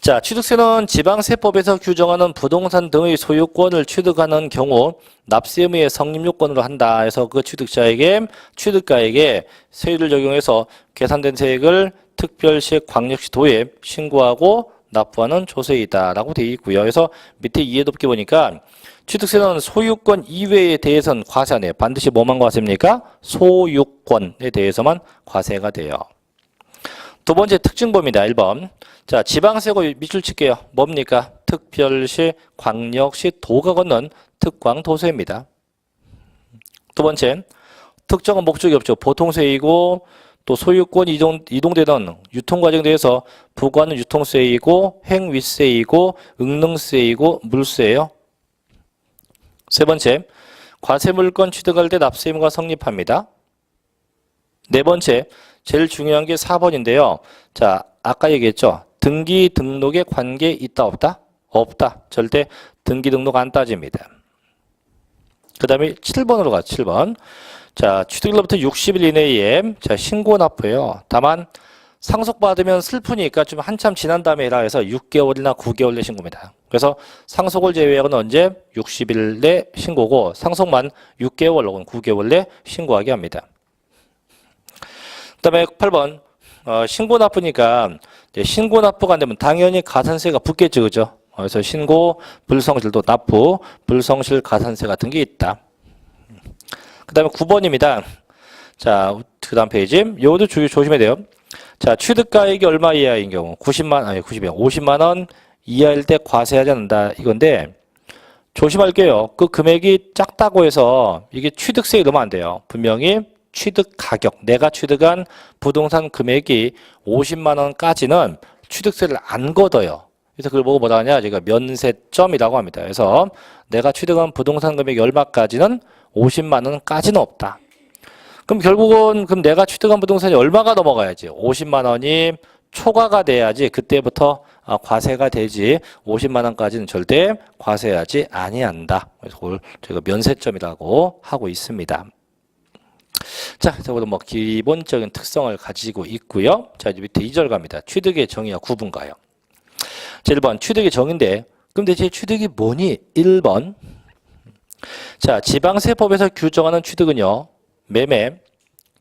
[SPEAKER 1] 자, 취득세는 지방세법에서 규정하는 부동산 등의 소유권을 취득하는 경우 납세 의무의 성립 요건으로 한다. 해서 그 취득가에게 세율을 적용해서 계산된 세액을 특별시, 광역시, 도에 신고하고 납부하는 조세이다. 라고 되어 있고요. 그래서 밑에 이해 돕기 보니까 취득세는 소유권 이외에 대해서는 과세 안 해요. 반드시 뭐만 과세입니까? 소유권에 대해서만 과세가 돼요. 두 번째 특징법입니다. 1번. 자, 지방세고 밑줄 칠게요. 뭡니까? 특별시, 광역시, 도가 걷는 특광도서입니다. 두 번째, 특정한 목적이 없죠. 보통세이고 또 소유권이 이동되던 유통과정에 대해서 부과하는 유통세이고 행위세이고 응능세이고 물세예요. 세 번째, 과세물건 취득할 때 납세 의무가 성립합니다. 네 번째, 제일 중요한 게 4번인데요. 자, 아까 얘기했죠. 등기 등록에 관계 있다 없다? 없다. 절대 등기 등록 안 따집니다. 그 다음에 7번으로 가. 7번. 자, 취득일로부터 60일 이내에 자, 신고 납부예요. 다만 상속받으면 슬프니까 좀 한참 지난 다음에 해라 해서 6개월이나 9개월 내 신고입니다. 그래서 상속을 제외하고는 언제? 60일 내 신고고 상속만 6개월 혹은 9개월 내 신고하게 합니다. 그 다음에 8번 신고 납부니까 신고 납부가 안 되면 당연히 가산세가 붙겠죠. 그죠? 그래서 신고 불성실도 납부 불성실 가산세 같은 게 있다. 그 다음에 9번입니다. 자, 그 다음 페이지. 요것도 조심해야 돼요. 자, 취득가액이 얼마 이하인 경우 50만 원 이하일 때 과세하지 않는다 이건데 조심할게요. 그 금액이 작다고 해서 이게 취득세에 넣으면 안 돼요. 분명히 취득 가격, 내가 취득한 부동산 금액이 50만 원까지는 취득세를 안 걷어요. 그래서 그걸 보고 뭐라 하냐? 제가 면세점이라고 합니다. 그래서 내가 취득한 부동산 금액이 얼마까지는 50만 원까지는 없다. 그럼 결국은 그럼 내가 취득한 부동산이 얼마가 넘어가야지? 50만 원이 초과가 돼야지 그때부터 과세가 되지 50만 원까지는 절대 과세하지 아니한다. 그래서 그걸 저희가 면세점이라고 하고 있습니다. 자, 적어도 뭐 기본적인 특성을 가지고 있고요. 자, 이제 밑에 2절 갑니다. 취득의 정의와 구분가요. 자, 1번 취득의 정의인데 그럼 대체 취득이 뭐니? 1번. 자, 지방세법에서 규정하는 취득은요. 매매,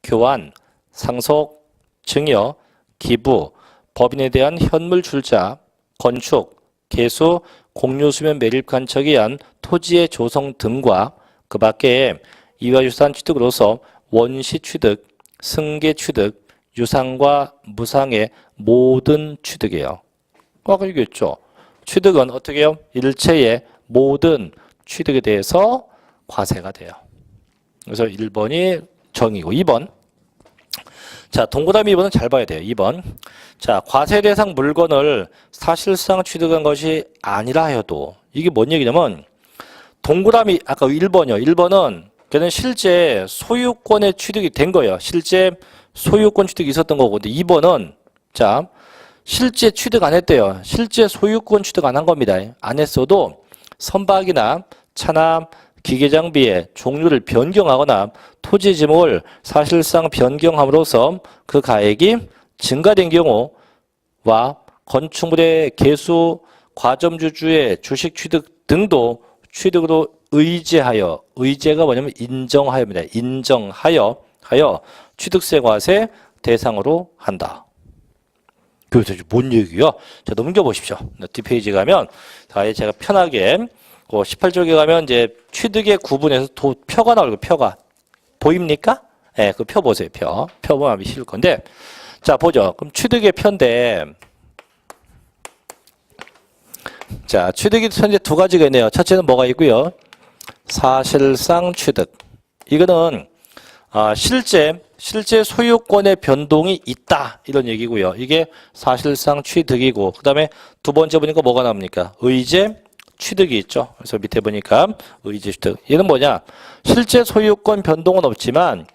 [SPEAKER 1] 교환, 상속, 증여, 기부, 법인에 대한 현물 출자, 건축, 개수, 공유수면 매립 간척에 의한 토지의 조성 등과 그 밖에 이와 유사한 취득으로서 원시 취득, 승계 취득, 유상과 무상의 모든 취득이에요. 아까 얘기했죠. 취득은 어떻게 해요? 일체의 모든 취득에 대해서 과세가 돼요. 그래서 1번이 정의고 2번. 자, 동그라미 2번은 잘 봐야 돼요. 2번. 자, 과세 대상 물건을 사실상 취득한 것이 아니라 해도 이게 뭔 얘기냐면 동그라미 아까 1번이요. 1번은 걔는 실제 소유권에 취득이 된 거예요. 실제 소유권 취득이 있었던 거고. 근데 2번은 자, 실제 취득 안 했대요. 실제 소유권 취득 안 한 겁니다. 안 했어도 선박이나 차나 기계장비의 종류를 변경하거나 토지 지목을 사실상 변경함으로써 그 가액이 증가된 경우와 건축물의 개수, 과점주주의 주식 취득 등도 취득으로 의제가 뭐냐면 인정하여입니다. 인정하여 취득세 과세 대상으로 한다. 그래서 뭔 얘기야? 자, 넘겨보십시오. 뒷페이지 가면 제가 편하게 18쪽에 가면 이제 취득의 구분에서 표가 나오고 표가 보입니까? 네, 그 표 보세요. 표 보면 쉬울 건데 자 보죠. 그럼 취득의 표인데 자 취득이 현재 두 가지가 있네요. 첫째는 뭐가 있고요. 사실상 취득. 이거는 실제 소유권의 변동이 있다 이런 얘기고요. 이게 사실상 취득이고 그 다음에 두 번째 보니까 뭐가 나옵니까? 의제 취득이 있죠. 그래서 밑에 보니까 의제 취득. 얘는 뭐냐? 실제 소유권 변동은 없지만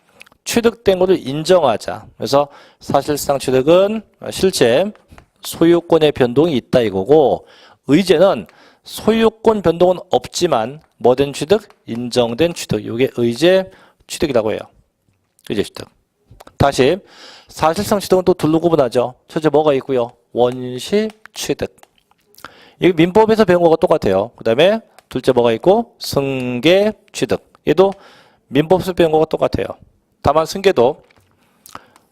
[SPEAKER 1] 취득된 것을 인정하자. 그래서 사실상 취득은 실제 소유권의 변동이 있다 이거고 의제는 소유권 변동은 없지만 뭐된 취득? 인정된 취득. 이게 의제 취득이라고 해요. 의제 취득. 다시 사실상 취득은 또 둘로 구분하죠. 첫째 뭐가 있고요. 원시 취득. 이거 민법에서 배운 거가 똑같아요. 그 다음에 둘째 뭐가 있고 승계 취득. 얘도 민법에서 배운 거가 똑같아요. 다만 승계도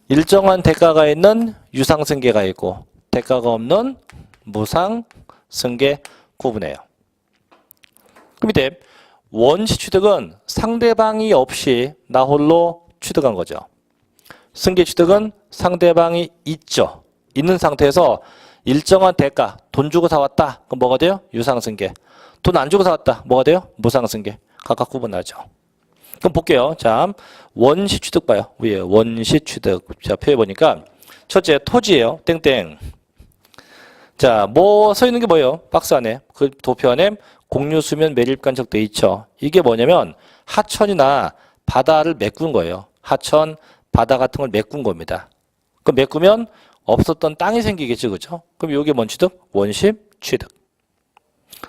[SPEAKER 1] 일정한 대가가 있는 유상승계가 있고 대가가 없는 무상승계 구분해요. 그 밑에 원시 취득은 상대방이 없이 나 홀로 취득한 거죠. 승계 취득은 상대방이 있죠. 있는 상태에서 일정한 대가, 돈 주고 사왔다. 그럼 뭐가 돼요? 유상승계. 돈 안 주고 사왔다. 뭐가 돼요? 무상승계. 각각 구분하죠. 그럼 볼게요. 자, 원시취득 봐요. 위에 원시취득. 자, 표해보니까 첫째 토지예요. 땡땡. 자, 뭐 써 있는 게 뭐예요? 박스 안에. 그 도표 안에 공유수면 매립간척 돼 있죠. 이게 뭐냐면 하천이나 바다를 메꾼 거예요. 하천, 바다 같은 걸 메꾼 겁니다. 그럼 메꾸면 없었던 땅이 생기겠죠. 그죠? 그럼 이게 뭔 취득? 원시취득.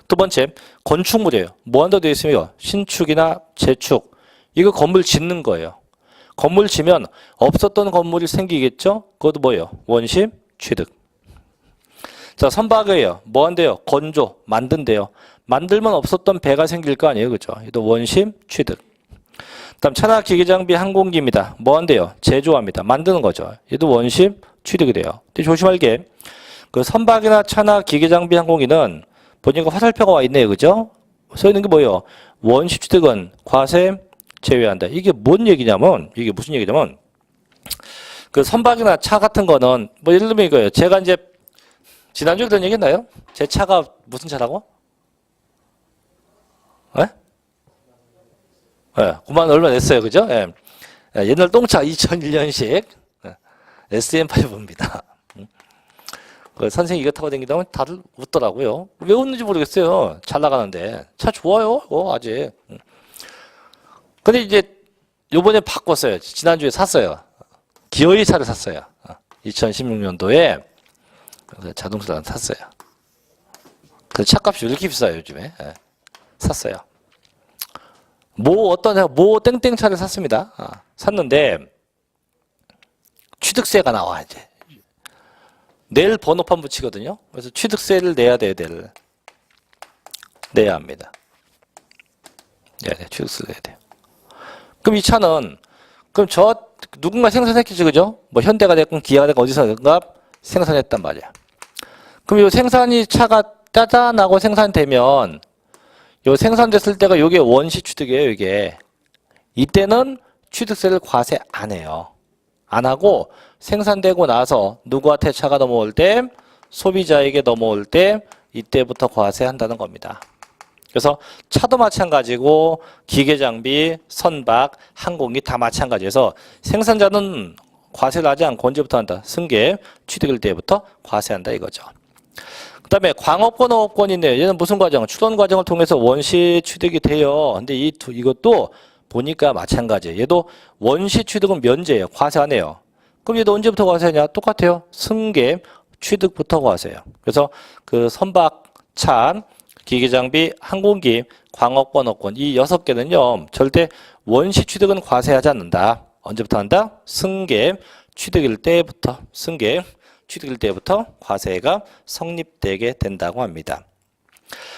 [SPEAKER 1] 두 번째, 건축물이에요. 뭐 한다고 되어 있으면 신축이나 재축. 이거 건물 짓는 거예요. 건물 지면 없었던 건물이 생기겠죠? 그것도 뭐예요? 원시취득. 자, 선박이에요. 뭐 한대요? 건조, 만든대요. 만들면 없었던 배가 생길 거 아니에요. 그죠? 이도 원시취득. 다음 차나 기계장비 항공기입니다. 뭐 한대요? 제조합니다. 만드는 거죠. 얘도 원시취득이 돼요. 근데 조심할 게 그 선박이나 차나 기계장비 항공기는 보니까 화살표가 와 있네요. 그죠? 써 있는 게 뭐예요? 원시취득은 과세 제외한다. 이게 뭔 얘기냐면, 이게 무슨 얘기냐면, 그 선박이나 차 같은 거는, 뭐 예를 들면 이거예요. 제가 이제, 지난주에 그런 얘기 했나요? 제 차가 무슨 차라고? 예? 예, 9만 얼마 냈어요. 그죠? 예. 옛날 똥차 2001년식 SM5입니다. 그 선생님이 이거 타고 다니다 보면 다들 웃더라고요. 왜 웃는지 모르겠어요. 잘 나가는데. 차 좋아요. 아직. 근데 이제 요번에 바꿨어요. 지난주에 샀어요. 기어이 차를 샀어요. 2016년도에 자동차를 샀어요. 그 차값이 왜 이렇게 비싸요, 요즘에? 예. 샀어요. 뭐 땡땡 차를 샀습니다. 샀는데 취득세가 나와 이제. 내일 번호판 붙이거든요. 그래서 취득세를 내야 돼요, 내일. 내야 합니다. 취득세 내야 돼요. 그럼 이 차는 그럼 누군가 생산했겠죠, 그죠? 뭐 현대가 됐건 기아가 됐건 어디서든가 생산했단 말이야. 그럼 이 생산이 차가 짜잔하고 생산되면 요 생산됐을 때가 요게 원시 취득이에요, 이게. 이때는 취득세를 과세 안 해요. 안 하고 생산되고 나서 누구한테 차가 넘어올 때 소비자에게 넘어올 때 이때부터 과세한다는 겁니다. 그래서 차도 마찬가지고 기계장비, 선박, 항공기 다 마찬가지여서 생산자는 과세를 하지 않고 언제부터 한다? 승계, 취득일 때부터 과세한다 이거죠. 그 다음에 광업권, 어업권이 있네요. 얘는 무슨 과정? 추론 과정을 통해서 원시 취득이 돼요. 근데 이것도 보니까 마찬가지예요. 얘도 원시 취득은 면제예요. 과세 안 해요. 그럼 얘도 언제부터 과세하냐? 똑같아요. 승계, 취득부터 과세해요. 그래서 그 선박, 차, 기계장비, 항공기, 광업권, 어업권 이 6개는요. 절대 원시 취득은 과세하지 않는다. 언제부터 한다? 승계, 취득일 때부터 승계, 취득일 때부터 과세가 성립되게 된다고 합니다.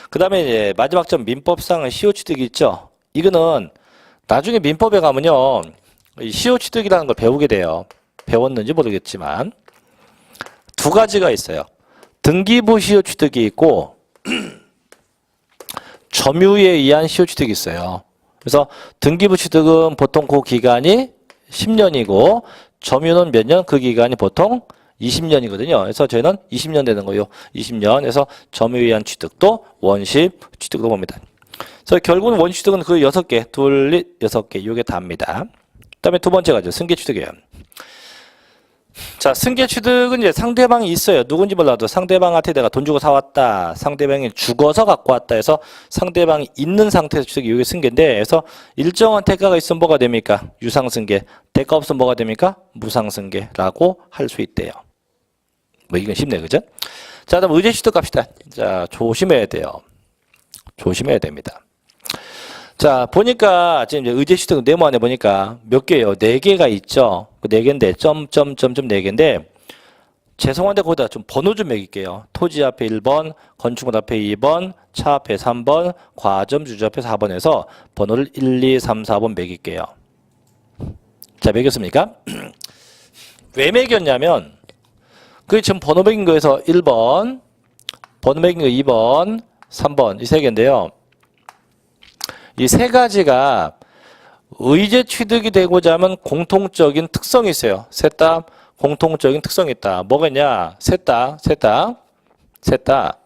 [SPEAKER 1] 그 다음에 이제 마지막 점 민법상 시효취득이 있죠. 이거는 나중에 민법에 가면요. 시효취득이라는 걸 배우게 돼요. 배웠는지 모르겠지만 두 가지가 있어요. 등기부 시효취득이 있고 점유에 의한 시효취득이 있어요. 그래서 등기부 취득은 보통 그 기간이 10년이고 점유는 몇 년? 그 기간이 보통 20년이거든요. 그래서 저희는 20년 되는 거예요. 20년. 그래서 점유에 의한 취득도 원시 취득으로 봅니다. 그래서 결국은 원시 취득은 그 6개, 둘, 6개, 이게 다입니다. 그 다음에 두 번째 가죠. 승계 취득이에요. 자, 승계 취득은 이제 상대방이 있어요. 누군지 몰라도 상대방한테 내가 돈 주고 사왔다. 상대방이 죽어서 갖고 왔다 해서 상대방이 있는 상태에서 취득이 이게 승계인데, 그래서 일정한 대가가 있으면 뭐가 됩니까? 유상승계. 대가 없으면 뭐가 됩니까? 무상승계라고 할 수 있대요. 뭐 이건 쉽네, 그죠? 자, 그다음 의제 취득 갑시다. 자, 조심해야 돼요. 조심해야 됩니다. 자, 보니까 지금 이제 의제 취득 네모 안에 보니까 몇 개예요? 4개가 있죠. 그 4개인데 점점점점 4개인데 죄송한데 거기다 좀 번호 좀 매길게요. 토지 앞에 1번, 건축물 앞에 2번, 차 앞에 3번, 과점 주주 앞에 4번에서 번호를 1, 2, 3, 4번 매길게요. 자, 매겼습니까? 왜 매겼냐면 그게 지금 번호 매긴 거에서 1번, 번호 매긴 거 2번, 3번 이 3개인데요. 이 3가지가 의제 취득이 되고자 하면 공통적인 특성이 있어요. 셋 다 공통적인 특성이 있다. 뭐가 있냐? 셋 다 셋 다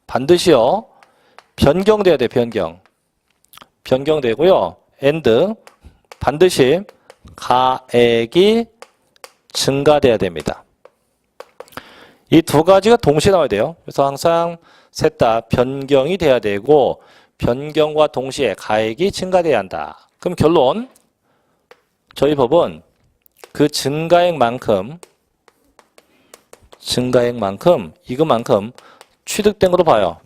[SPEAKER 1] 반드시요. 변경돼야 돼, 변경. 변경되고요. and 반드시 가액이 증가돼야 됩니다. 이 두 가지가 동시에 나와야 돼요. 그래서 항상 셋 다 변경이 돼야 되고 변경과 동시에 가액이 증가돼야 한다. 그럼 결론 저희 법은 그 증가액만큼 이것만큼 취득된 걸로 봐요.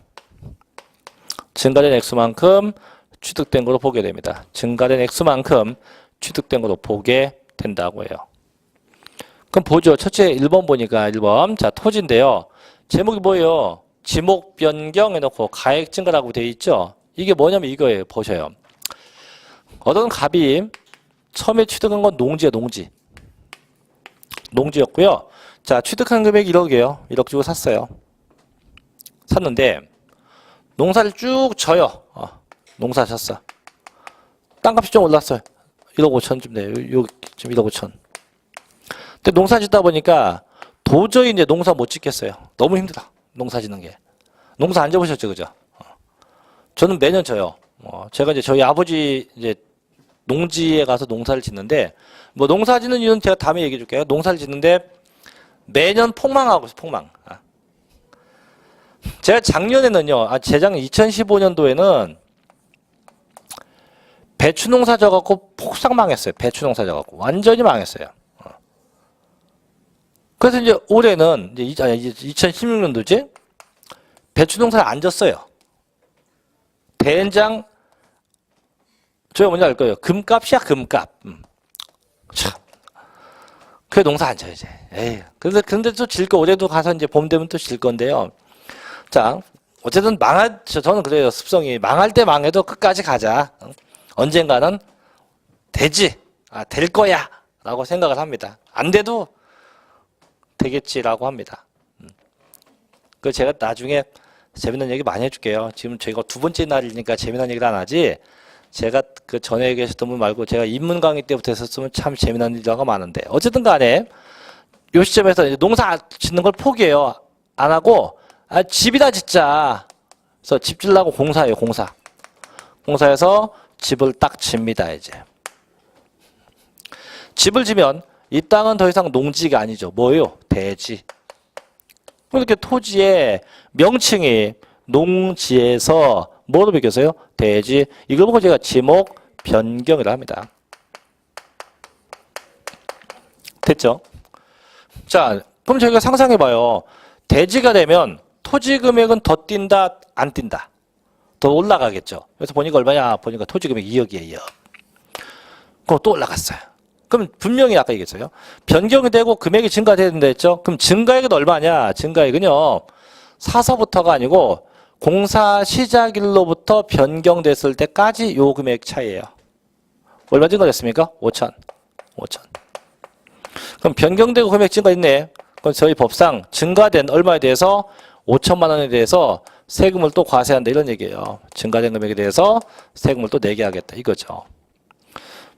[SPEAKER 1] 증가된 액수만큼 취득된 걸로 보게 됩니다. 증가된 액수만큼 취득된 걸로 보게 된다고 해요. 그럼 보죠. 첫째 1번 보니까 1번. 자, 토지인데요. 제목이 뭐예요? 지목 변경 해놓고 가액 증가라고 되어 있죠. 이게 뭐냐면 이거예요. 보셔요. 어떤 갑이 처음에 취득한 건 농지예요. 농지였고요. 자, 취득한 금액이 1억이에요. 1억 주고 샀어요. 샀는데 농사를 쭉 져요. 농사졌어. 땅값이 좀 올랐어요. 1억 5천쯤 돼요. 지금 1억 5천. 근데 농사 짓다 보니까 도저히 이제 농사 못 짓겠어요. 너무 힘들어. 농사 짓는 게. 농사 안 져보셨죠, 그죠? 저는 매년 져요. 제가 이제 저희 아버지 이제 농지에 가서 농사를 짓는데, 뭐 농사 짓는 이유는 제가 다음에 얘기해 줄게요. 농사를 짓는데 매년 폭망하고 있어요, 폭망. 제가 작년에는요, 재작년 2015년도에는 배추 농사 져갖고 폭삭 망했어요. 배추 농사 져갖고. 완전히 망했어요. 그래서 이제 올해는, 이제 2016년도지? 배추 농사를 안 졌어요. 된장, 저희가 뭔지 알 거예요. 금값이야, 금값. 참. 그래, 농사 안 져요, 이제. 에이. 근데 또 질 거, 올해도 가서 이제 봄 되면 또 질 건데요. 자, 어쨌든 저는 그래요. 습성이. 망할 때 망해도 끝까지 가자. 언젠가는 되지. 될 거야. 라고 생각을 합니다. 안 돼도 되겠지라고 합니다. 그 제가 나중에 재미난 얘기 많이 해줄게요. 지금 저희가 두 번째 날이니까 재미난 얘기를 안 하지. 제가 그 전에 계셨던 분 말고 제가 입문 강의 때부터 했었으면 참 재미난 일화가 많은데. 어쨌든 간에 이 시점에서 이제 농사 짓는 걸 포기해요. 안 하고 집이나 짓자. 그래서 집 짓려고 공사해요. 공사해서 집을 딱 집니다. 이제. 집을 지면 이 땅은 더 이상 농지가 아니죠. 뭐예요? 대지. 이렇게 토지의 명칭이 농지에서 뭐로 바뀌었어요? 대지. 이걸 보고 제가 지목 변경이라 합니다. 됐죠? 자, 그럼 저희가 상상해봐요. 대지가 되면 토지 금액은 더 뛴다, 안 뛴다? 더 올라가겠죠. 그래서 보니까 얼마냐? 보니까 토지 금액 2억이에요. 그럼 또 올라갔어요. 그럼 분명히 아까 얘기했어요. 변경이 되고 금액이 증가된다 했죠? 그럼 증가액은 얼마냐? 증가액은요. 사서부터가 아니고 공사 시작일로부터 변경됐을 때까지 요 금액 차이예요. 얼마 증가됐습니까? 5천. 그럼 변경되고 금액 증가했네. 그럼 저희 법상 증가된 얼마에 대해서 5천만 원에 대해서 세금을 또 과세한다 이런 얘기예요. 증가된 금액에 대해서 세금을 또 내게 하겠다 이거죠.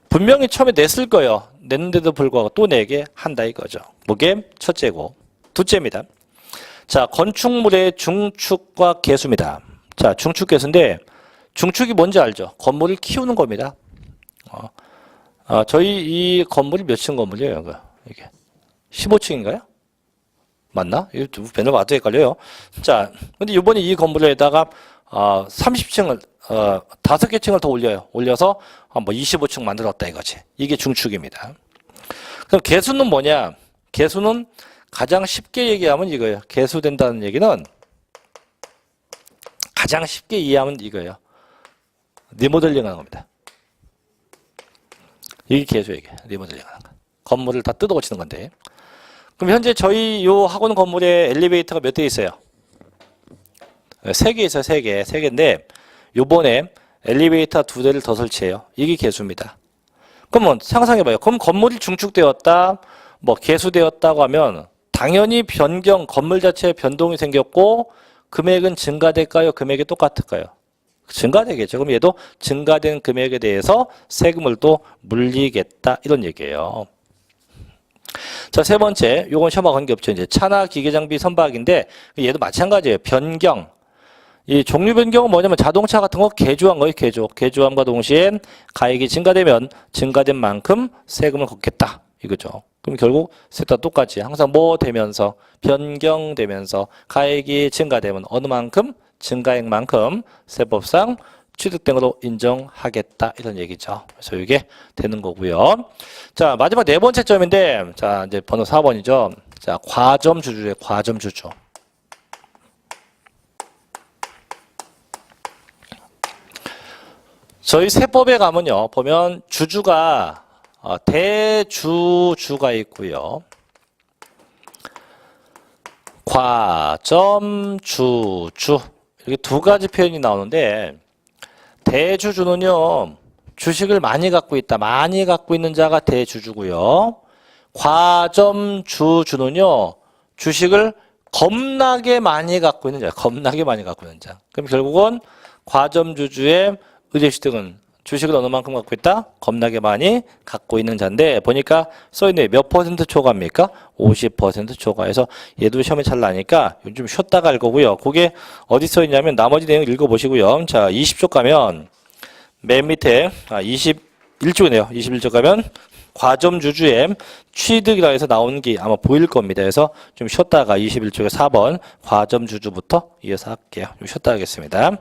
[SPEAKER 1] 분명히 처음에 냈을 거예요. 냈는데도 불구하고 또 내게 한다 이거죠. 그게 첫째고. 둘째입니다. 자, 건축물의 중축과 개수입니다. 자, 중축 개수인데 중축이 뭔지 알죠? 건물을 키우는 겁니다. 저희 이 건물이 몇 층 건물이에요? 이게 15층인가요? 맞나? 이거 맨날 봐도 헷갈려요. 자, 근데 이번에 이 건물에다가 30층을 5개 층을 더 올려요. 올려서 뭐 25층 만들었다 이거지. 이게 중축입니다. 그럼 개수는 뭐냐? 개수는 가장 쉽게 얘기하면 이거예요. 개수된다는 얘기는 가장 쉽게 이해하면 이거예요. 리모델링 하는 겁니다. 이게 개수 얘기예요. 리모델링 하는 거. 건물을 다 뜯어 고치는 건데. 그럼 현재 저희 요 학원 건물에 엘리베이터가 몇 대 있어요? 3개 있어요. 3개. 3개인데 요번에 엘리베이터 2대를 더 설치해요. 이게 개수입니다. 그러면 상상해봐요. 그럼 건물이 중축되었다, 뭐 개수되었다고 하면 당연히 건물 자체에 변동이 생겼고 금액은 증가될까요? 금액이 똑같을까요? 증가되겠죠. 그럼 얘도 증가된 금액에 대해서 세금을 또 물리겠다 이런 얘기예요. 자, 세 번째, 요건 시험과 관계없죠. 이제 차나 기계장비 선박인데 얘도 마찬가지예요. 변경. 이 종류 변경은 뭐냐면 자동차 같은 거 개조한 거예요. 개조함과 동시에 가액이 증가되면 증가된 만큼 세금을 걷겠다. 이거죠. 그럼 결국 셋 다 똑같이 항상 뭐 되면서 변경되면서 가액이 증가되면 어느 만큼 증가액만큼 세법상 취득된 걸로 인정하겠다 이런 얘기죠. 그래서 이게 되는 거고요. 자, 마지막 네 번째 점인데 자, 이제 번호 4번이죠. 자, 과점주주의 과점주주. 저희 세법에 가면요. 보면 주주가 대주주가 있고요. 과점주주 이렇게 두 가지 표현이 나오는데 대주주는요. 주식을 많이 갖고 있다. 많이 갖고 있는 자가 대주주고요. 과점주주는요. 주식을 겁나게 많이 갖고 있는 자. 겁나게 많이 갖고 있는 자. 그럼 결국은 과점주주의 의제취득은 주식을 어느 만큼 갖고 있다? 겁나게 많이 갖고 있는 자인데 보니까 써있네. 몇 퍼센트 초과입니까? 50% 초과해서 얘도 시험에 잘 나니까 좀 쉬었다가 할 거고요. 그게 어디 써있냐면 나머지 내용 읽어보시고요. 자, 20쪽 가면 맨 밑에 21쪽이네요. 21쪽 가면 과점주주의 취득이라 해서 나오는 게 아마 보일 겁니다. 그래서 좀 쉬었다가 21쪽에 4번 과점주주부터 이어서 할게요. 좀 쉬었다 하겠습니다.